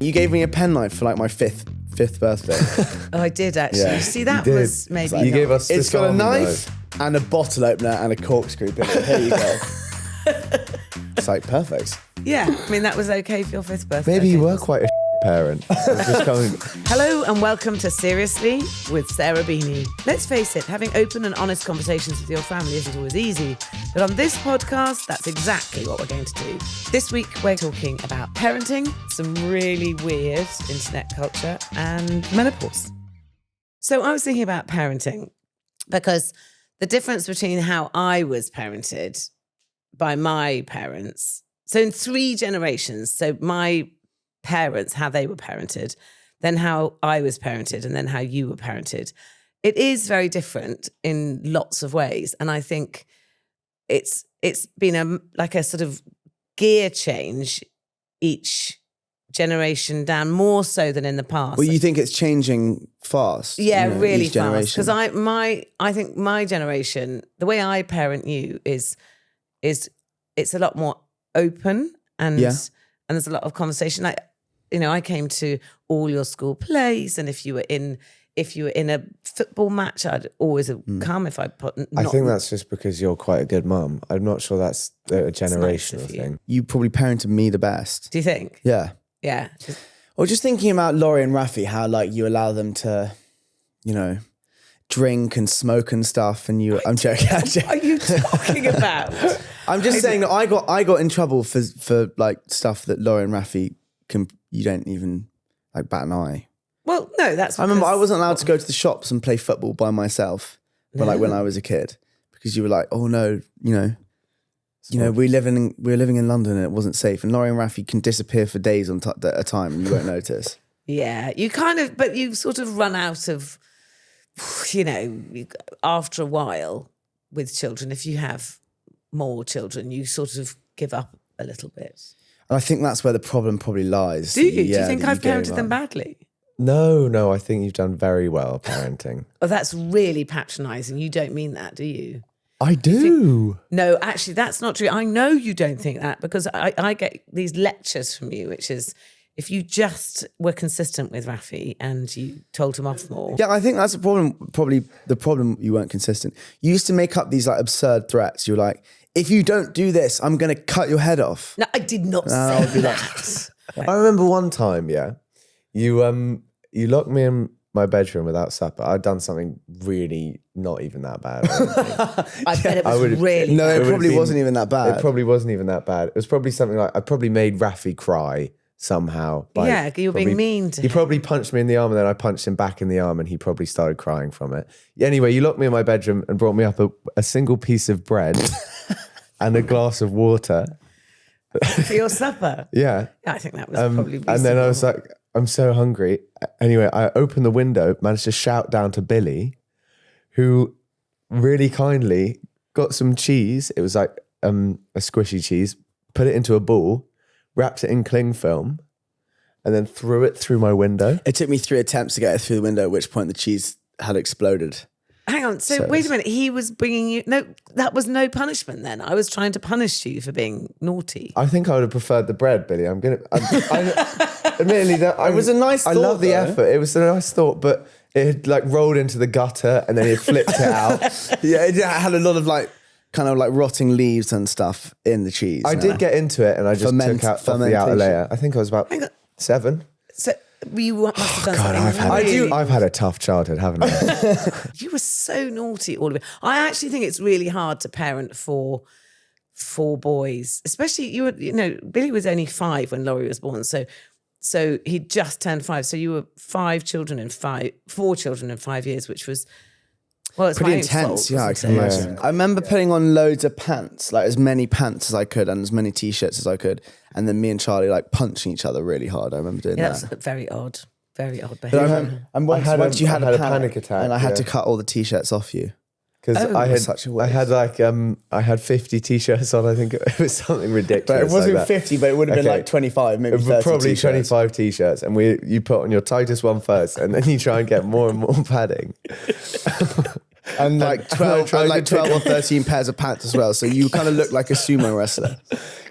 You gave me a penknife for like my fifth birthday. Oh, I did actually. Yeah. See, that was maybe. You gave us It's Swiss got a Army knife and a bottle opener and a corkscrew. Here you go. It's like perfect. Yeah, I mean, that was okay for your 5th birthday. Maybe you I were think. quite a parent. I'm just going, Hello and welcome to Seriously with Sarah Beanie. Let's face it, having open and honest conversations with your family isn't always easy. But on this podcast, that's exactly what we're going to do. This week, we're talking about parenting, some really weird internet culture, and menopause. So I was thinking about parenting because the difference between how I was parented by my parents, so in 3 generations, so my parents, how they were parented, then how I was parented, and then how you were parented. It is very different in lots of ways. And I think it's been like a sort of gear change each generation down, more so than in the past. Well, you think it's changing fast? Yeah, really each fast. generation? Because I think my generation, the way I parent you is it's a lot more open and there's a lot of conversation. Like, you know, I came to all your school plays, and if you were in a football match, I'd always come. If I put, I think that's just because you're quite a good mum. I'm not sure that's a generational thing. You probably parented me the best. Do you think? Yeah. Yeah. Or just thinking about Laurie and Rafi, how like you allow them to, you know, drink and smoke and stuff, and I'm joking. What are you talking about? I'm just saying that I got in trouble for like stuff that Laurie and Rafi you don't even like bat an eye. Well, no, that's. I remember I wasn't allowed to go to the shops and play football by myself, but like when I was a kid, because you were like, oh no, you know, we were living in London and it wasn't safe, and Laurie and Rafi can disappear for days at a time and you won't notice. Yeah, but you sort of run out of, you know, after a while with children. If you have more children, you sort of give up a little bit. And I think that's where the problem probably lies. Do you? Yeah, Do you think that I've gave parented up. them badly? No, I think you've done very well parenting. Oh, that's really patronising. You don't mean that, do you? I do. No, actually, that's not true. I know you don't think that, because I get these lectures from you, which is if you just were consistent with Rafi and you told him off more. Yeah, I think that's the problem. Probably the problem, you weren't consistent. You used to make up these like absurd threats. You were like, if you don't do this, I'm going to cut your head off. No, I did not I say would be that. I remember one time, you locked me in my bedroom without supper. I'd done something really not even that bad. I bet it was really No, bad. it probably wasn't even that bad. It probably wasn't even that bad. It was probably something like I probably made Rafi cry somehow. Yeah, you were being mean to He him. probably punched me in the arm, and then I punched him back in the arm, and he probably started crying from it. Anyway, you locked me in my bedroom and brought me up a single piece of bread and a glass of water. For your supper. Yeah. I think that was probably reasonable. And then I was like, I'm so hungry. Anyway, I opened the window, managed to shout down to Billy, who really kindly got some cheese. It was like a squishy cheese, put it into a ball, wrapped it in cling film, and then threw it through my window. It took me 3 attempts to get it through the window, at which point the cheese had exploded. Hang on. So wait a minute. He was bringing you. No, that was no punishment then. I was trying to punish you for being naughty. I think I would have preferred the bread, Billy. Admittedly, It was a nice I thought, love the though. effort. It was a nice thought, but it had like rolled into the gutter and then it flipped it out. Yeah, it had a lot of like kind of like rotting leaves and stuff in the cheese. I did get into it and I just took out off the outer fermentation. layer. I think I was about 7. So you must have done something. I've had a tough childhood, haven't I? You were so naughty, all of it. I actually think it's really hard to parent for 4 boys, especially Billy was only 5 when Laurie was born, so he just turned 5. So you were 4 children in 5 years, which was it's pretty my own intense. fault, Yeah, I wasn't can it? imagine. I remember putting on loads of pants, like as many pants as I could and as many t-shirts as I could, and then me and Charlie like punching each other really hard. I remember doing Yeah, that. that's very odd But behaviour. and once you had a panic attack, and I had yeah. to cut all the t-shirts off you. Because such a I waste. had like I had 50 t-shirts on. I think it was something ridiculous. But it wasn't like that. 50, but it would have been Okay. like 25, maybe It 30 was probably t-shirts. 25 t-shirts, and you put on your tightest one first, and then you try and get more and more padding. And like 12 or 13 pairs of pants as well. So you kind of look like a sumo wrestler.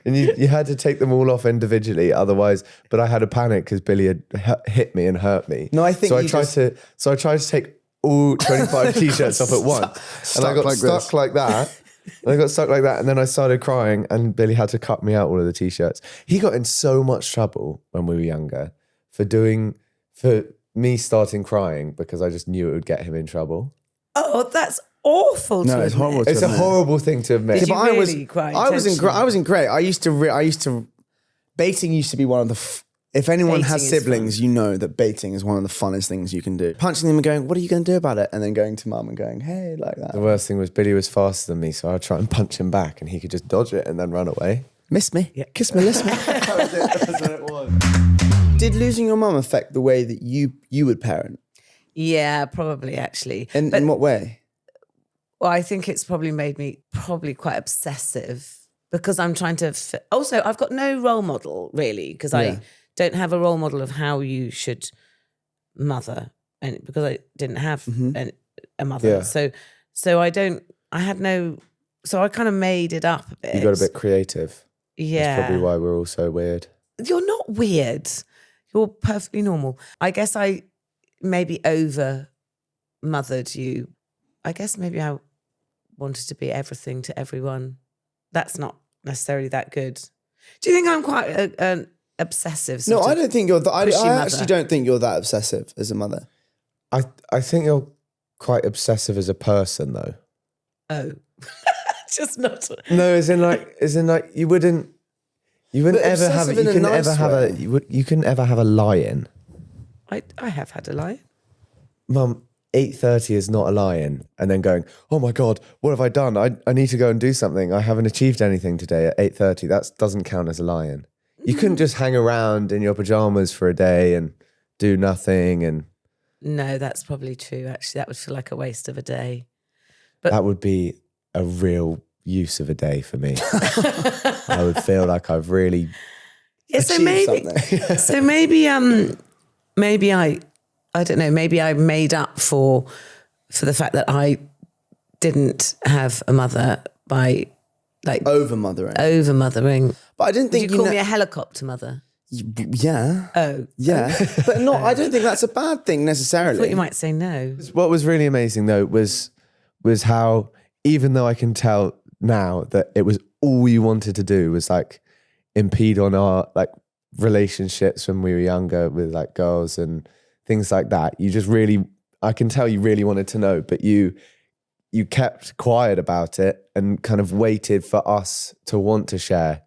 And you had to take them all off individually, otherwise. But I had a panic because Billy had hit me and hurt me. No, I think so. I tried to take all 25 t-shirts off at once, and I got stuck like that. And I got stuck like that, and then I started crying, and Billy had to cut me out all of the t-shirts. He got in so much trouble when we were younger for me starting crying because I just knew it would get him in trouble. Oh, that's awful. No, it's horrible. It's a horrible thing to admit. Did you really cry? I wasn't great. I used to. Baiting used to be one of the. If anyone Baiting has is siblings, you know that baiting is one of the funnest things you can do. Punching them and going, "What are you going to do about it?" And then going to mum and going, "Hey," like that. The worst thing was Billy was faster than me, so I'd try and punch him back, and he could just dodge it and then run away. Miss me, kiss me, listen me. That was it. That's what it was. Did losing your mum affect the way that you would parent? Yeah, probably actually. In what way? Well, I think it's probably made me quite obsessive because I'm trying to. Also, I've got no role model really because I don't have a role model of how you should mother, and because I didn't have a mother, so I don't. I had no. So I kind of made it up a bit. You got a bit creative. Yeah, that's probably why we're all so weird. You're not weird. You're perfectly normal. I guess I maybe over mothered you. I guess maybe I wanted to be everything to everyone. That's not necessarily that good. Do you think I'm quite an obsessive? No, I don't think you're that. I mother? actually don't think you're that obsessive as a mother. I think you're quite obsessive as a person, though. Oh, just not. No, as in like you wouldn't ever have it. You couldn't ever have a lie-in. I have had a lie. Mum, 8:30 is not a lie-in, and then going, oh my God, what have I done? I need to go and do something. I haven't achieved anything today at 8:30. That doesn't count as a lie-in. You couldn't just hang around in your pajamas for a day and do nothing. And no, that's probably true. Actually, that would feel like a waste of a day. But that would be a real use of a day for me. I would feel like I've really achieved something. So maybe I don't know, maybe I made up for the fact that I didn't have a mother by like over-mothering. But I didn't think Did you call me a helicopter mother? Yeah. Oh. Yeah. But no, I don't think that's a bad thing necessarily. I thought you might say no. What was really amazing though was how, even though I can tell now that it was all you wanted to do was like impede on our like relationships when we were younger with like girls and things like that. You just really, I can tell you really wanted to know, but you kept quiet about it and kind of waited for us to want to share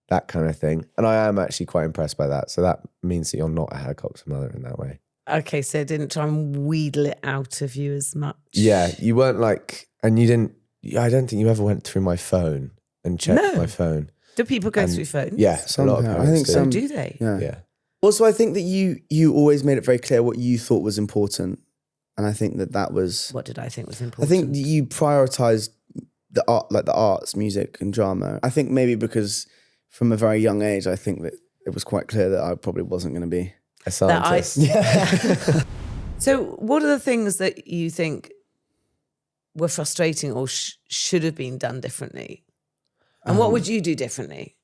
that kind of thing. And I am actually quite impressed by that. So that means that you're not a helicopter mother in that way. Okay, so I didn't try and wheedle it out of you as much. Yeah, you weren't like, and you didn't, I don't think you ever went through my phone and checked my phone. Do people go through phones? Yeah, a lot of Somehow. parents I think do. some Do they? Yeah. Also, I think that you always made it very clear what you thought was important. And I think that was... What did I think was important? I think that you prioritized the art, like the arts, music and drama. I think maybe because from a very young age, I think that it was quite clear that I probably wasn't going to be a scientist. So what are the things that you think were frustrating or should have been done differently? And what would you do differently?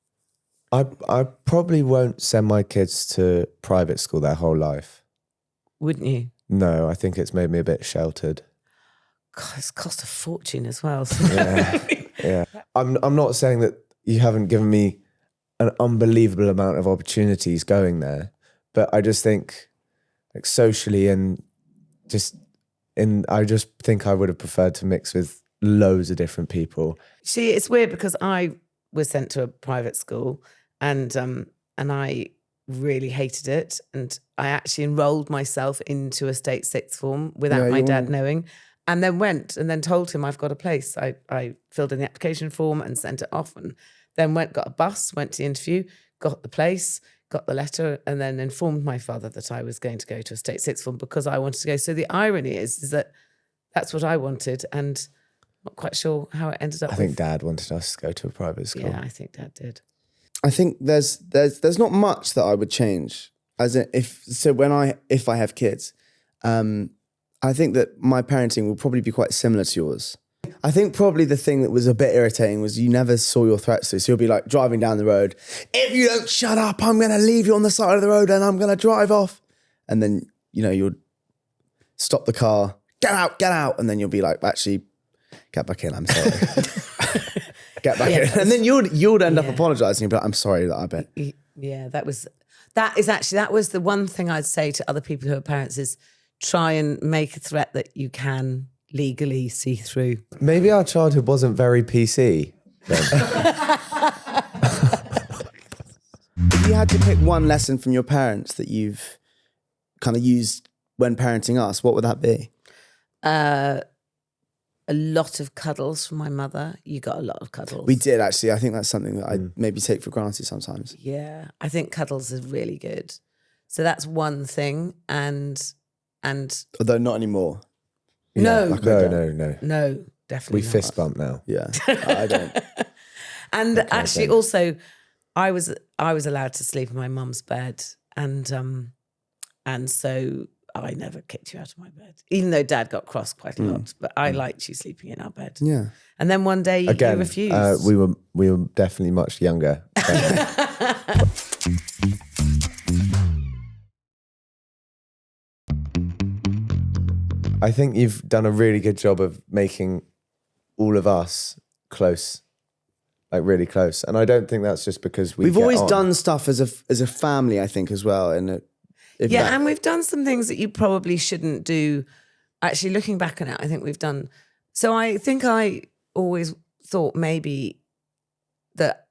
I probably won't send my kids to private school their whole life. Wouldn't you? No, I think it's made me a bit sheltered. God, it's cost a fortune as well. Yeah. I'm not saying that you haven't given me an unbelievable amount of opportunities going there, but I just think like socially and I just think I would have preferred to mix with loads of different people. See, it's weird because I was sent to a private school and I really hated it. And I actually enrolled myself into a state sixth form without my dad knowing, and then went and then told him I've got a place. I filled in the application form and sent it off, and then got a bus, went to the interview, got the place, got the letter, and then informed my father that I was going to go to a state sixth form because I wanted to go. So the irony is that that's what I wanted, and I'm not quite sure how it ended up. I think Dad wanted us to go to a private school. Yeah, I think Dad did. I think there's not much that I would change. As in if I have kids, I think that my parenting will probably be quite similar to yours. I think probably the thing that was a bit irritating was you never saw your threats through. So you'll be like driving down the road. If you don't shut up, I'm going to leave you on the side of the road and I'm going to drive off. And then, you'll stop the car, get out. And then you'll be like, actually, get back in, I'm sorry. Get back in. And then you'd end up apologising. You'd be like, I'm sorry that I bet. Yeah, that was the one thing I'd say to other people who are parents is try and make a threat that you can legally see through. Maybe our childhood wasn't very PC then. If you had to pick one lesson from your parents that you've kind of used when parenting us, what would that be? A lot of cuddles from my mother. You got a lot of cuddles. We did, actually. I think that's something that I maybe take for granted sometimes. Yeah, I think cuddles is really good. So that's one thing. And Although not anymore. no, No, definitely we not. fist bump now. Yeah, I don't. And actually, also, I was allowed to sleep in my mum's bed, and so I never kicked you out of my bed, even though Dad got cross quite a lot. But I liked you sleeping in our bed. Yeah. And then one day you refused. we were definitely much younger. I think you've done a really good job of making all of us close, like really close. And I don't think that's just because We've always done stuff as a family, I think, as well. And and we've done some things that you probably shouldn't do. Actually, looking back on it, I think we've done. So I think I always thought maybe that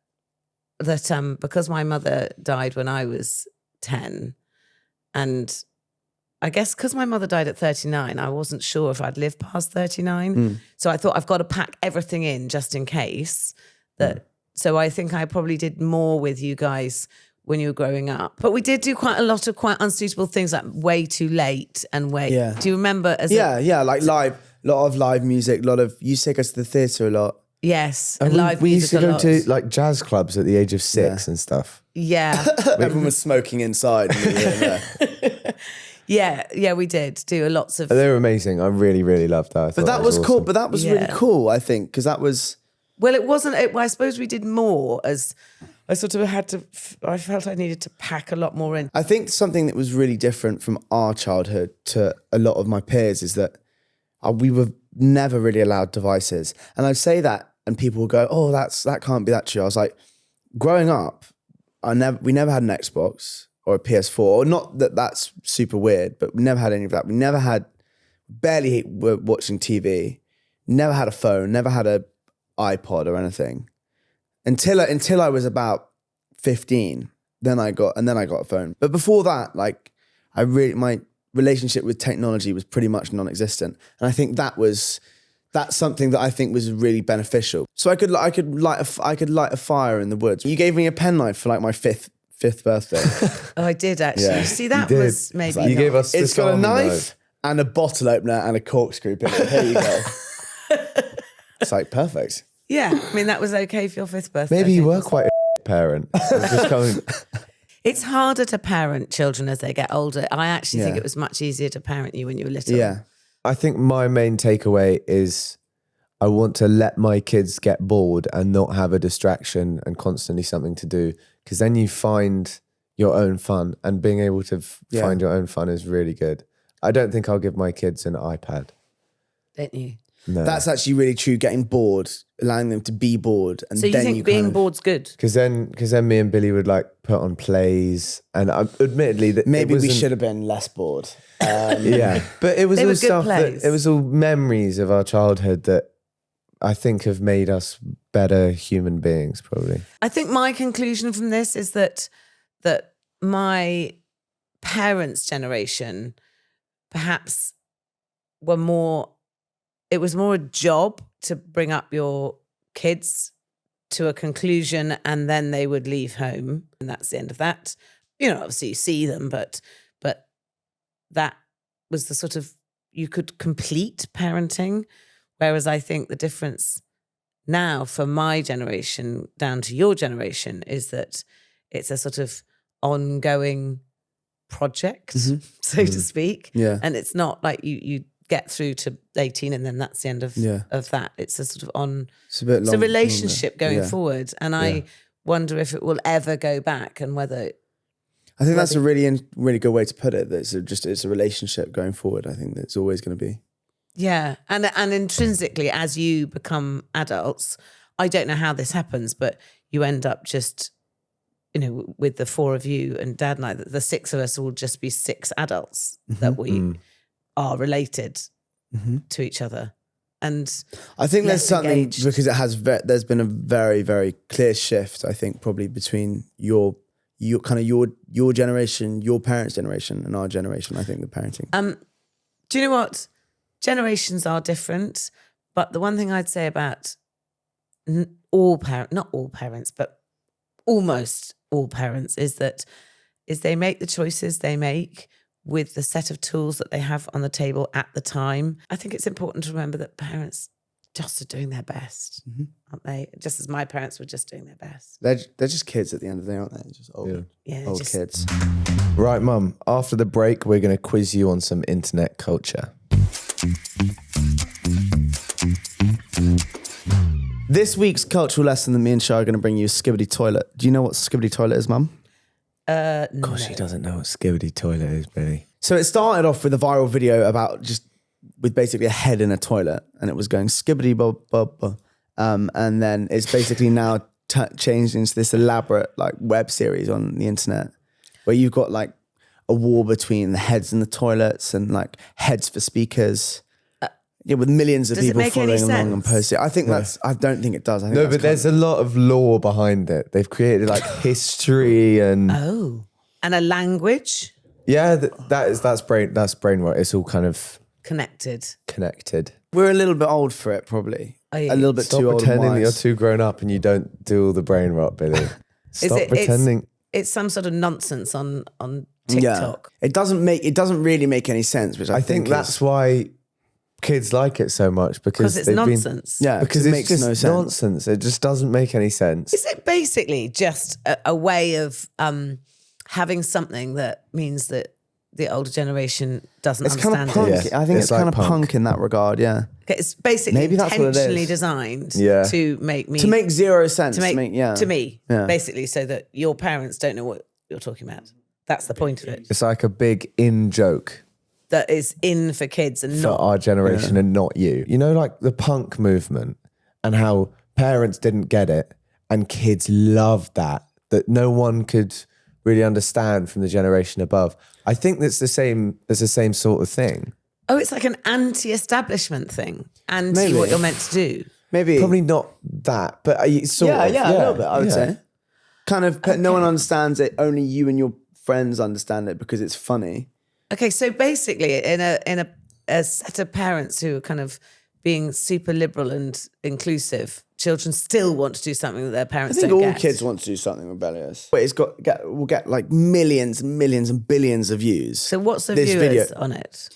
because my mother died when I was 10, and I guess because my mother died at 39, I wasn't sure if I'd live past 39. So I thought I've got to pack everything in just in case. So I think I probably did more with you guys when you were growing up. But we did do quite a lot of quite unsuitable things, like way too late and Yeah. Do you remember? Like live, a lot of live music, you used to take us to the theatre a lot. Yes, And live we used music to a go lot. to like jazz clubs at the age of 6 and stuff. Yeah. Everyone was smoking inside. And we were in there. Yeah, we did do lots of. They were amazing. I really, really loved that. But that was cool. awesome. But that was really cool, I think, because that was. Well, it wasn't. I suppose we did more as I sort of had to. I felt I needed to pack a lot more in. I think something that was really different from our childhood to a lot of my peers is that we were never really allowed devices. And I'd say that, and people will go, "Oh, that can't be that true." I was like, growing up, we never had an Xbox or a PS4. Or not that that's super weird, but we never had any of that. We barely were watching TV. Never had a phone. Never had a iPod or anything until I was about 15. Then I got a phone. But before that, like my relationship with technology was pretty much non-existent, and I think that's something that I think was really beneficial. So I could light a fire in the woods. You gave me a penknife for like my fifth birthday. Oh, I did actually. Yeah. See, that You did. was maybe. You not. gave us. It's this got a army knife and a bottle opener and a corkscrew in it. Here you go. It's like perfect. Yeah, I mean that was okay for your 5th birthday. Maybe you I were think. quite a parent. I was just going, It's harder to parent children as they get older. I actually think Yeah. it was much easier to parent you when you were little. Yeah. I think my main takeaway is I want to let my kids get bored and not have a distraction and constantly something to do, because then you find your own fun, and being able to find your own fun is really good. I don't think I'll give my kids an iPad. Don't you? No. That's actually really true. Getting bored, allowing them to be bored, and So you then think you being kind of, bored's good? Because then me and Billy would like put on plays, and admittedly that maybe it we wasn't- should have been less bored. Yeah, but it was They all were good stuff plays. that it was all memories of our childhood that I think have made us better human beings. Probably. I think my conclusion from this is that my parents' generation perhaps were more. It was more a job to bring up your kids to a conclusion, and then they would leave home, and that's the end of that. You know, obviously you see them, but that was the sort of, you could complete parenting. Whereas I think the difference now for my generation down to your generation is that it's a sort of ongoing project, so to speak. Yeah. And it's not like you get through to 18 and then that's the end of that. It's a sort of it's a relationship going forward. And I wonder if it will ever go back and whether... I think that's a really good way to put it. That it's a relationship going forward. I think that's always going to be. Yeah. And intrinsically, as you become adults, I don't know how this happens, but you end up just, with the four of you and Dad and I, the six of us will just be six adults that we are related to each other. And I think there's something engaged. because there's been a very, very clear shift, I think, probably between your generation, your parents' generation and our generation, I think, the parenting. Do you know what? Generations are different, but the one thing I'd say about not all parents, but almost all parents is they make the choices they make with the set of tools that they have on the table at the time. I think it's important to remember that parents just are doing their best, aren't they? Just as my parents were just doing their best. They're just kids at the end of the day, aren't they? Just old kids. Right, Mum, after the break, we're going to quiz you on some internet culture. This week's cultural lesson that me and Shah are going to bring you is skibidi toilet. Do you know what skibidi toilet is, Mum? Of course, she doesn't know what skibidi toilet is, Billy. So it started off with a viral video with basically a head in a toilet, and it was going skibidi bub bub bub. And then it's basically now changed into this elaborate web series on the internet where you've got a war between the heads in the toilets and heads for speakers. With millions of people following along and posting. I think I don't think it does. I think but there's a lot of lore behind it. They've created history and and a language. Yeah, that's brainwork. It's all kind of connected. We're a little bit old for it, probably. A little bit too old. Stop pretending that you're too grown up and you don't do all the brain rot, Billy. Stop pretending. It's some sort of nonsense on TikTok. Yeah. It doesn't really make any sense, which I think that's why kids like it so much because it's nonsense. Because it makes no sense. Nonsense. It just doesn't make any sense. Is it basically just a way of having something that means that the older generation doesn't understand kind of punk. it? Yeah. I think it's kind of punk in that regard. Yeah. Okay, it's basically maybe that's intentionally designed to make zero sense. To me, basically, so that your parents don't know what you're talking about. That's the point of it. It's like a big in joke. That is in for kids and not for our generation and not you. You know, the punk movement and how parents didn't get it and kids loved that no one could really understand from the generation above. I think that's the same sort of thing. Oh, it's like an anti-establishment thing. Anti what you're meant to do. Maybe. Probably not that, but sort of. Yeah, a little bit, I would say. Kind of, no one understands it, only you and your friends understand it because it's funny. Okay, so basically, in a set of parents who are kind of being super liberal and inclusive, children still want to do something that their parents don't get. I think all kids want to do something rebellious. But we'll get millions and millions and billions of views. So what's the viewers on it?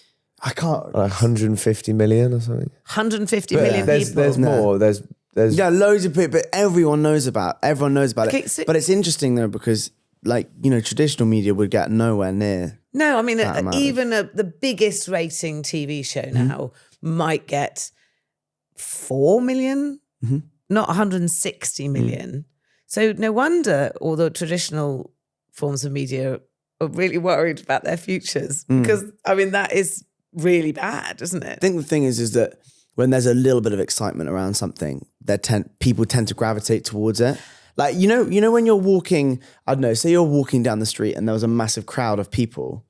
I can't. 150 million or something. 150 million people. There's more. There's loads of people, but everyone knows about it. So, but it's interesting though because traditional media would get nowhere near. No, I mean, even the biggest rating TV show now might get 4 million, not 160 million. So no wonder all the traditional forms of media are really worried about their futures because, I mean, that is really bad, isn't it? I think the thing is that when there's a little bit of excitement around something, people tend to gravitate towards it. You know when you're walking, I don't know, say you're walking down the street and there was a massive crowd of people.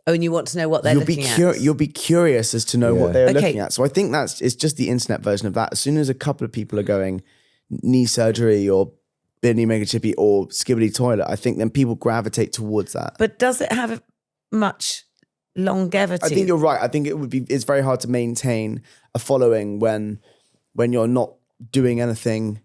Oh, and you want to know what they're looking at. You'll be curious as to know what they're looking at. So I think it's just the internet version of that. As soon as a couple of people are going knee surgery or Bidney Mega Chippy or skibidi toilet, I think then people gravitate towards that. But does it have much longevity? I think you're right. I think it's very hard to maintain a following when you're not doing anything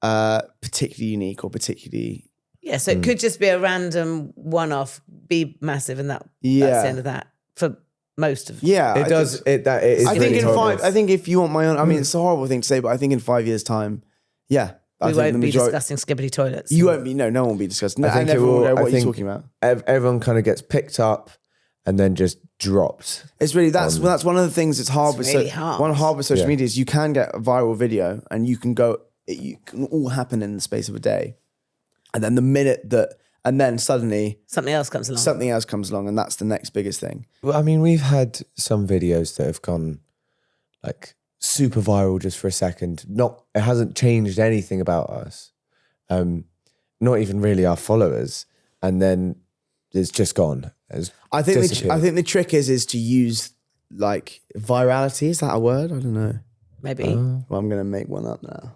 particularly unique or particularly... Yeah, so it could just be a random one-off, be massive, and that's the end of that for most of. Yeah, it does. It is. I really think horrible. I think if you want my own, I mean, it's a horrible thing to say, but I think in 5 years' time, we won't be discussing skibidi toilets. You won't be. No one will be discussing. I think everyone will go, what are you talking about? Everyone kind of gets picked up, and then just dropped. It's really, that's one of the things that's hard with really hard. One hard with social Yeah. media is you can get a viral video and you can all happen in the space of a day. And then and then suddenly Something else comes along. something else comes along, and that's the next biggest thing. Well, I mean, we've had some videos that have gone like super viral just for a second. It hasn't changed anything about us. Not even really our followers. And then it's just gone. I think the trick is to use like virality. Is that a word? I don't know. Maybe. Well, I'm going to make one up now.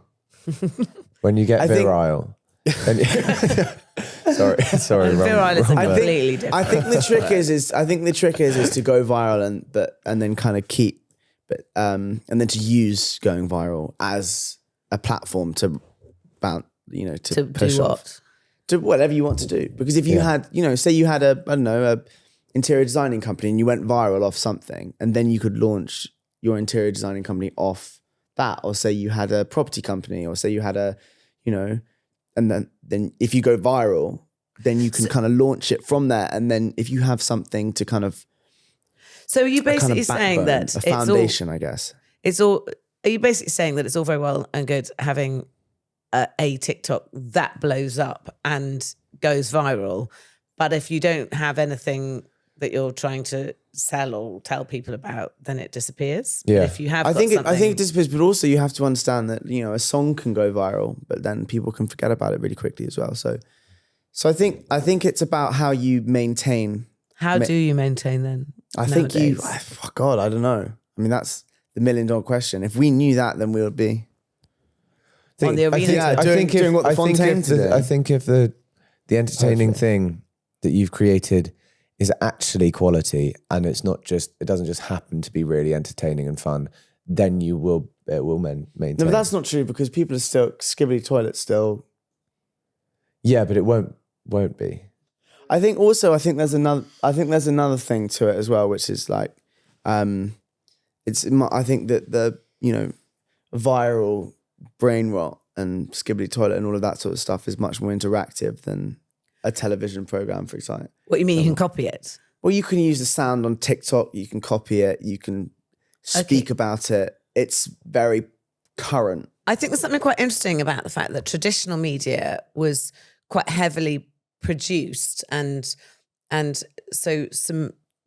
When you get I think- viral. sorry. Viral is completely different. I think the trick is to go viral and then kind of keep, and then to use going viral as a platform to to push do off. what? To whatever you want to do. Because if you had, say you had a interior designing company and you went viral off something, and then you could launch your interior designing company off that, or say you had a property company, or say you had and then if you go viral, then you can kind of launch it from there. And then if you have something to kind of, So are you a kind basically of saying backbone, that a foundation, I guess. are you basically saying that it's all very well and good having a TikTok that blows up and goes viral, but if you don't have anything that you're trying to sell or tell people about, then it disappears? Yeah. But if you have, I think it disappears, but also you have to understand that a song can go viral, but then people can forget about it really quickly as well. So I think it's about how you maintain. How do you maintain then? I think nowadays? God, I don't know. I mean, that's the $1 million question. If we knew that, then we would be On the arena doing what the Fontaine did. I think if the entertaining thing that you've created is actually quality, and it doesn't just happen to be really entertaining and fun, then it will maintain. No, but that's not true, because people are still skibidi toilet still. Yeah, but it won't be. I think there's another thing to it as well, which is like, I think that the viral brain rot and skibidi toilet and all of that sort of stuff is much more interactive than a television program, for example. What you mean? You can copy it? Well, you can use the sound on TikTok, you can copy it, you can speak about it. It's very current. I think there's something quite interesting about the fact that traditional media was quite heavily produced, and so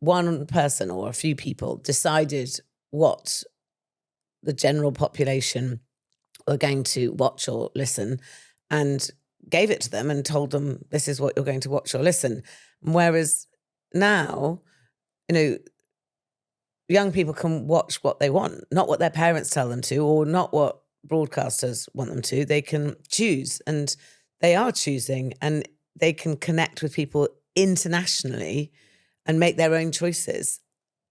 one person or a few people decided what the general population were going to watch or listen, and gave it to them and told them, this is what you're going to watch or listen. Whereas now, young people can watch what they want, not what their parents tell them to, or not what broadcasters want them to. They can choose, and they are choosing, and they can connect with people internationally and make their own choices.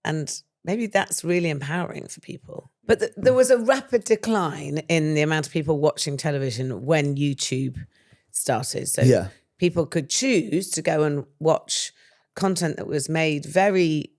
And maybe that's really empowering for people. But there was a rapid decline in the amount of people watching television when YouTube started. So people could choose to go and watch content that was made very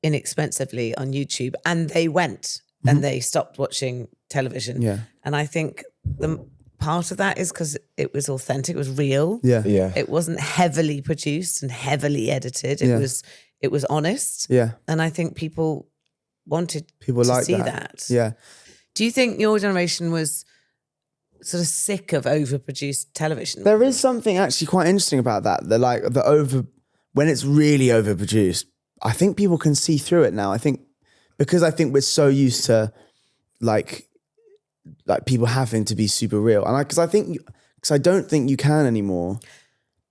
inexpensively on YouTube, and they went and they stopped watching television. Yeah. And I think the part of that is because it was authentic, it was real. Yeah. Yeah. It wasn't heavily produced and heavily edited. It was honest. Yeah. And I think people wanted to like see that. that. Yeah. Do you think your generation was sort of sick of overproduced television? There is something actually quite interesting about that. When it's really overproduced, I think people can see through it now. I think we're so used to like people having to be super real. And because I don't think you can anymore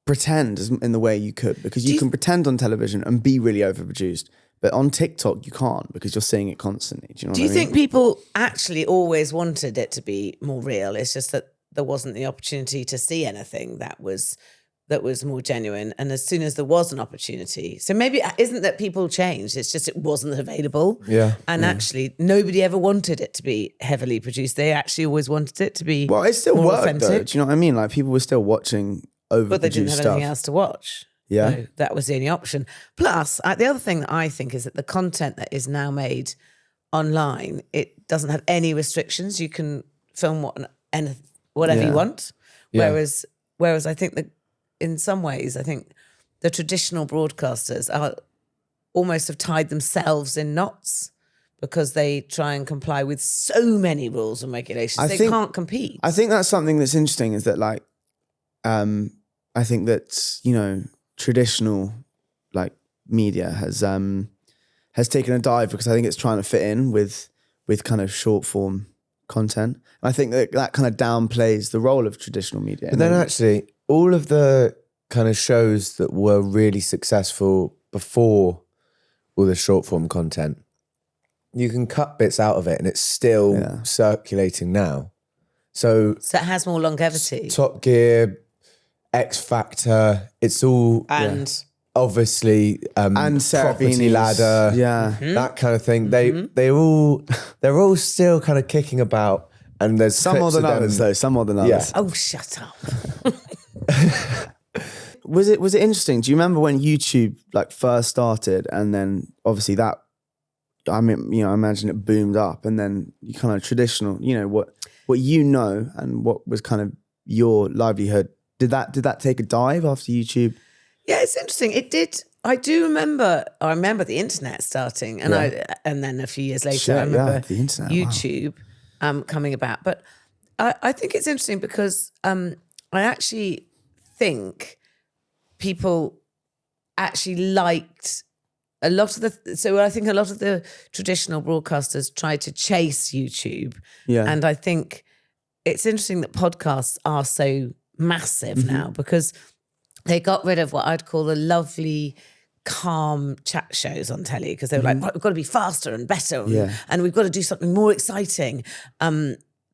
pretend in the way you could, because you can pretend on television and be really overproduced. But on TikTok, you can't, because you're seeing it constantly. Do you know what I mean? think people actually always wanted it to be more real? It's just that there wasn't the opportunity to see anything that was more genuine. And as soon as there was an opportunity, so maybe it isn't that people changed, it's just it wasn't available. Yeah. And actually, nobody ever wanted it to be heavily produced. They actually always wanted it to be Well, it still more worked authentic. though. Do you know what I mean? Like people were still watching overproduced But they didn't have stuff. anything else to watch. Yeah. So that was the only option. Plus, the other thing that I think is that the content that is now made online, it doesn't have any restrictions. You can film whatever you want. Yeah. Whereas I think that in some ways, I think the traditional broadcasters are almost have tied themselves in knots because they try and comply with so many rules and regulations. They can't compete. I think that's something that's interesting is that like, I think that, you know, traditional like media has taken a dive because I think it's trying to fit in with kind of short form content. And I think that kind of downplays the role of traditional media. But then actually, all of the kind of shows that were really successful before all the short form content, you can cut bits out of it and it's still circulating now. So it has more longevity. Top Gear, X Factor, it's all obviously and Property Ladder, that kind of thing. They're all still kind of kicking about, and there's some more than others though. Some more than others. Yeah. Oh, shut up. Was it interesting? Do you remember when YouTube like first started, and then obviously that, I mean, you know, I imagine it boomed up, and then you kind of traditional, you know, what you know, and what was kind of your livelihood. Did that take a dive after YouTube? Yeah, it's interesting. It did. I remember the internet starting, and and then a few years later, I remember the internet, YouTube coming about. But I think it's interesting because I actually think people actually liked a lot of the. So I think a lot of the traditional broadcasters tried to chase YouTube, and I think it's interesting that podcasts are so massive now because they got rid of what I'd call the lovely, calm chat shows on telly because they were like, right, we've got to be faster and better and we've got to do something more exciting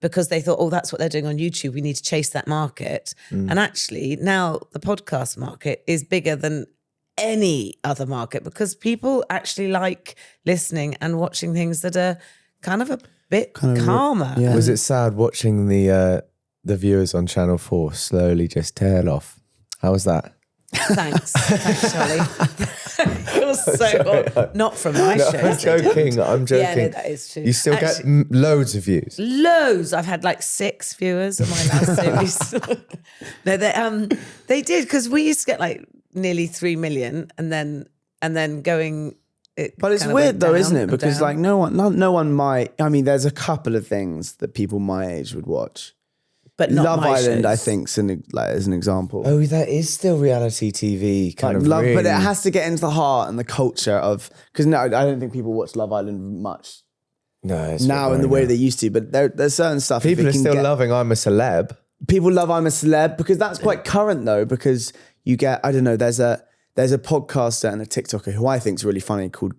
because they thought, oh, that's what they're doing on YouTube. We need to chase that market. And actually now the podcast market is bigger than any other market because people actually like listening and watching things that are kind of a bit calmer. Was it sad watching the viewers on Channel 4 slowly just tail off? How was that? Thanks, Charlie. It was so not from my show. I'm joking. I'm joking. Yeah, no, that is true. You still get loads of views. Loads. I've had like 6 viewers on my last series. No, they did because we used to get like nearly 3 million, and then going. But it's weird though, isn't it? Because like no one might. I mean, there's a couple of things that people my age would watch. But not Love my Island, shows. I think, as an example. Oh, that is still reality TV kind of Love, really. but it has to get into the heart and the culture of, because no, I don't think people watch Love Island much No, it's now in the way they used to. But there's certain stuff. People are still loving I'm a Celeb. People love I'm a Celeb because that's quite current though. Because you get, I don't know, there's a podcaster and a TikToker who I think is really funny called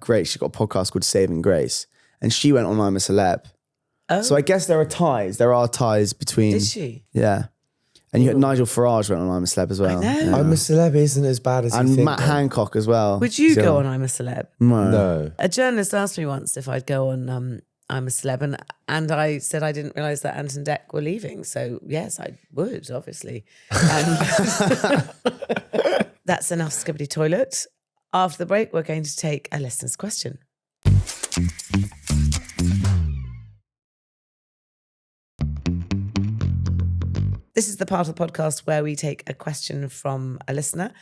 Grace. She's got a podcast called Saving Grace, and she went on I'm a Celeb. Oh. So I guess there are ties. There are ties between. Did she? Yeah. And you got Nigel Farage went on I'm a Celeb as well. I know. Yeah. I'm a Celeb isn't as bad as you And think. Matt Hancock as well. Would you go on I'm a Celeb? No. A journalist asked me once if I'd go on I'm a Celeb, and I said I didn't realise that Ant and Dec were leaving. So yes, I would, obviously. That's enough skibidi toilet. After the break, we're going to take a listener's question. This is the part of the podcast where we take a question from a listener.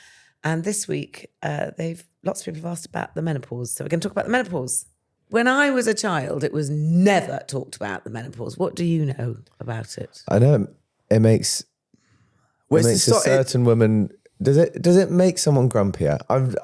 And this week, lots of people have asked about the menopause. So we're going to talk about the menopause. When I was a child, it was never talked about the menopause. What do you know about it? I know it makes a certain woman. Does it make someone grumpier?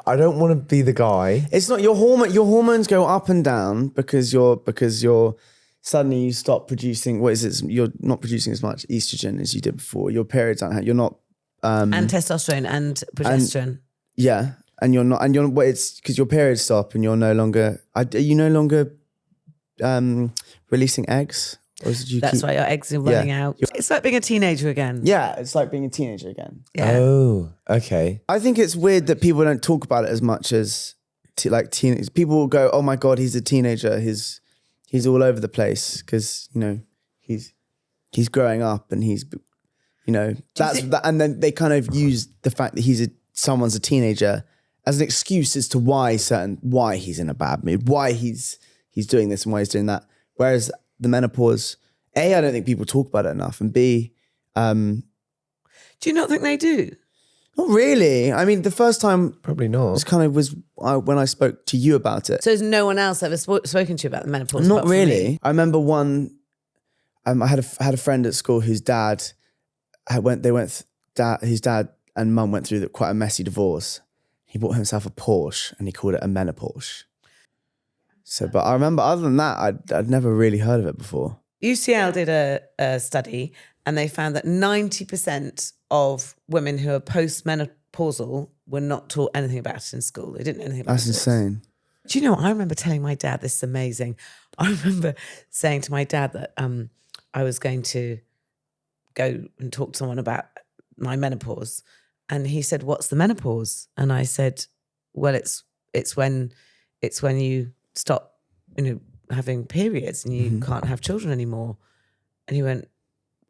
I don't want to be the guy. It's not your hormone. Your hormones go up and down because you're suddenly you stop producing. What is it? You're not producing as much estrogen as you did before. Your periods aren't. You're not. And testosterone and progesterone. Yeah, and you're not. And you're. Well, it's because your periods stop and you're no longer. Are you no longer releasing eggs? Or That's why your eggs are running out. It's like being a teenager again. Yeah, it's like being a teenager again. Yeah. Oh, okay. I think it's weird that people don't talk about it as much as teenagers. People will go, "Oh my god, he's a teenager. He's all over the place because he's growing up and he's and then they kind of use the fact that someone's a teenager as an excuse as to why he's in a bad mood, why he's doing this and why he's doing that. Whereas the menopause, A, I don't think people talk about it enough, and B, do you not think they do? Not really. I mean, the first time Probably not. when I spoke to you about it. So has no one else ever spoken to you about the menopause? Not apart from really. me? I remember one. I had a friend at school whose dad his dad and mum went through quite a messy divorce. He bought himself a Porsche and he called it a menopause. So, but I remember other than that, I'd never really heard of it before. UCL did a study and they found that 90% of women who are postmenopausal were not taught anything about it in school. They didn't know anything about That's it. insane. Do you know, I remember telling my dad, this is amazing. I remember saying to my dad that I was going to go and talk to someone about my menopause. And he said, "What's the menopause?" And I said, "Well, it's when you stop, having periods and you can't have children anymore." And he went,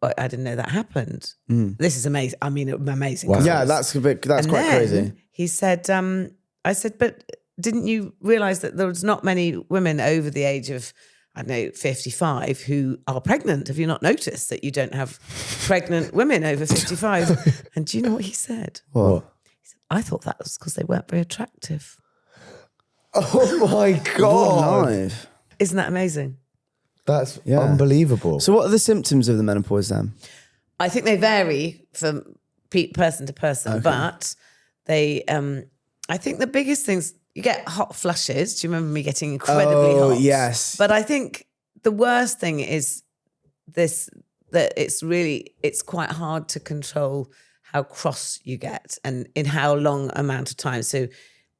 "Well, I didn't know that happened." This is amazing. I mean, amazing. Wow. Yeah, that's quite crazy. He said, I said, "But didn't you realize that there was not many women over the age of, I don't know, 55 who are pregnant? Have you not noticed that you don't have pregnant women over 55? And do you know what he said? What? He said, "I thought that was because they weren't very attractive." Oh my What God. life? Isn't that amazing? That's Yeah. unbelievable. So what are the symptoms of the menopause then? I think they vary from person to person, but they, I think the biggest things, you get hot flushes. Do you remember me getting incredibly hot? Yes. But I think the worst thing is that it's quite hard to control how cross you get and in how long amount of time. So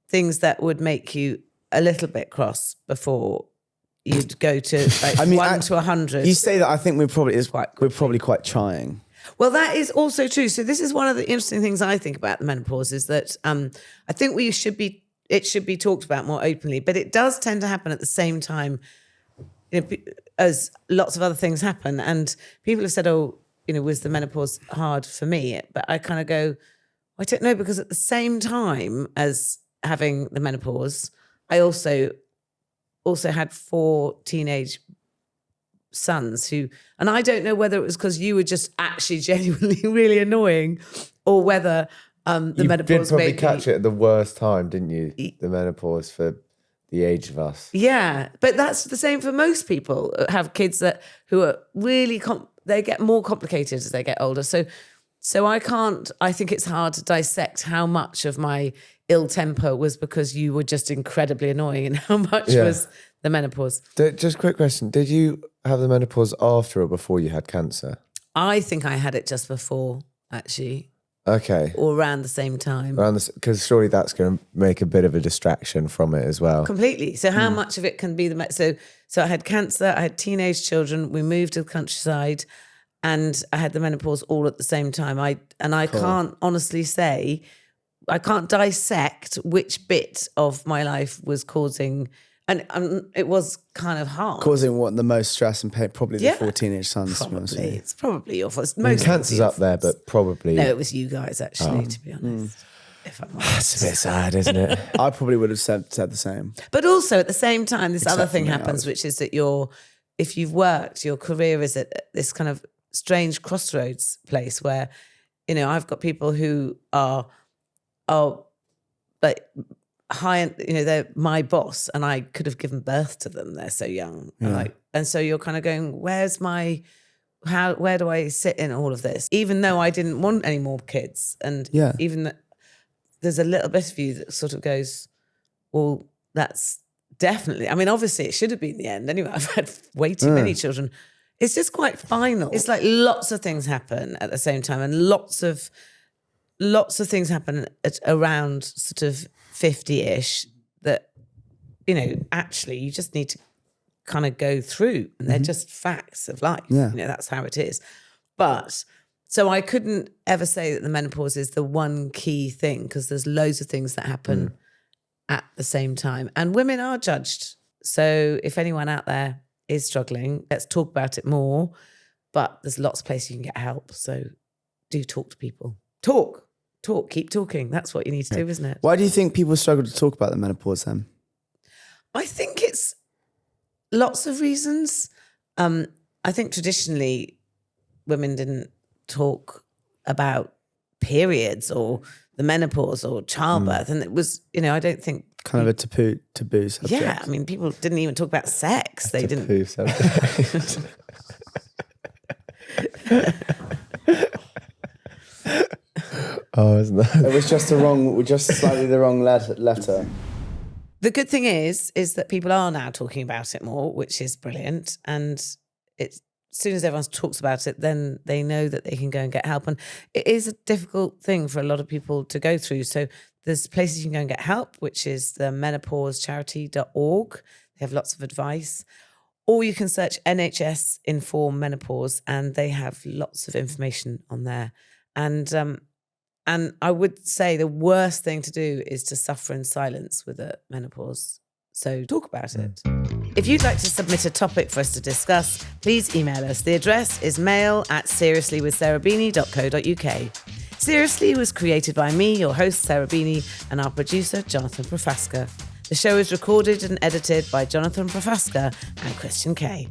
things that would make you a little bit cross before you'd go to like 1 to 100. You say that, I think we're probably quite trying. Well, that is also true. So this is one of the interesting things I think about the menopause is that I think it should be talked about more openly, but it does tend to happen at the same time as lots of other things happen. And people have said, "Oh, was the menopause hard for me?" But I kind of go, I don't know, because at the same time as having the menopause, I also had 4 teenage sons and I don't know whether it was because you were just actually genuinely really annoying or whether the menopause did probably made catch it at the worst time, didn't you? The menopause for the age of us. Yeah, but that's the same for most people who have kids who are really they get more complicated as they get older. So I think it's hard to dissect how much of my ill temper was because you were just incredibly annoying and how much was the menopause. Just a quick question. Did you have the menopause after or before you had cancer? I think I had it just before, actually, Okay. or around the same time. Because surely that's going to make a bit of a distraction from it as well. Completely. So how much of it can be so I had cancer, I had teenage children, we moved to the countryside, and I had the menopause all at the same time. I can't honestly say, I can't dissect which bit of my life was causing, and it was kind of hard. Causing what, the most stress and pain? Probably the 4 teenage sons. To be honest with you. It's probably your fault. Cancer's up there, but probably... No, it was you guys, actually, to be honest. If I'm honest. That's a bit sad, isn't it? I probably would have said the same. But also at the same time, this other Except thing for me, happens, which is that if you've worked, your career is at this kind of strange crossroads place where, I've got people who are but high, they're my boss and I could have given birth to them. They're so young. Yeah. And so you're kind of going, where do I sit in all of this? Even though I didn't want any more kids. And even that there's a little bit of you that sort of goes, well, that's definitely, I mean, obviously it should have been the end. Anyway, I've had way too many children. It's just quite final. It's like lots of things happen at the same time and lots of things happen at around sort of 50-ish that, actually you just need to kind of go through and they're just facts of life. Yeah. That's how it is. But so I couldn't ever say that the menopause is the one key thing because there's loads of things that happen at the same time. And women are judged. So if anyone out there is struggling, let's talk about it more. But there's lots of places you can get help. So do talk to people. Talk, keep talking. That's what you need to do, isn't it? Why do you think people struggle to talk about the menopause then? I think it's lots of reasons. I think traditionally women didn't talk about periods or the menopause or childbirth. And it was, I don't think... Kind of a taboo subject. Yeah, I mean, people didn't even talk about sex. They didn't... Taboo subject. Oh, isn't that? It was just slightly the wrong letter. The good thing is that people are now talking about it more, which is brilliant. And as soon as everyone talks about it, then they know that they can go and get help. And it is a difficult thing for a lot of people to go through. So there's places you can go and get help, which is the menopausecharity.org. They have lots of advice. Or you can search NHS Inform Menopause, and they have lots of information on there. And I would say the worst thing to do is to suffer in silence with a menopause. So talk about it. If you'd like to submit a topic for us to discuss, please email us. The address is mail@seriouslywithsarahbeenie.co.uk. Seriously was created by me, your host, Sarah Beenie, and our producer, Jonathan Profaska. The show is recorded and edited by Jonathan Profaska and Christian Kay.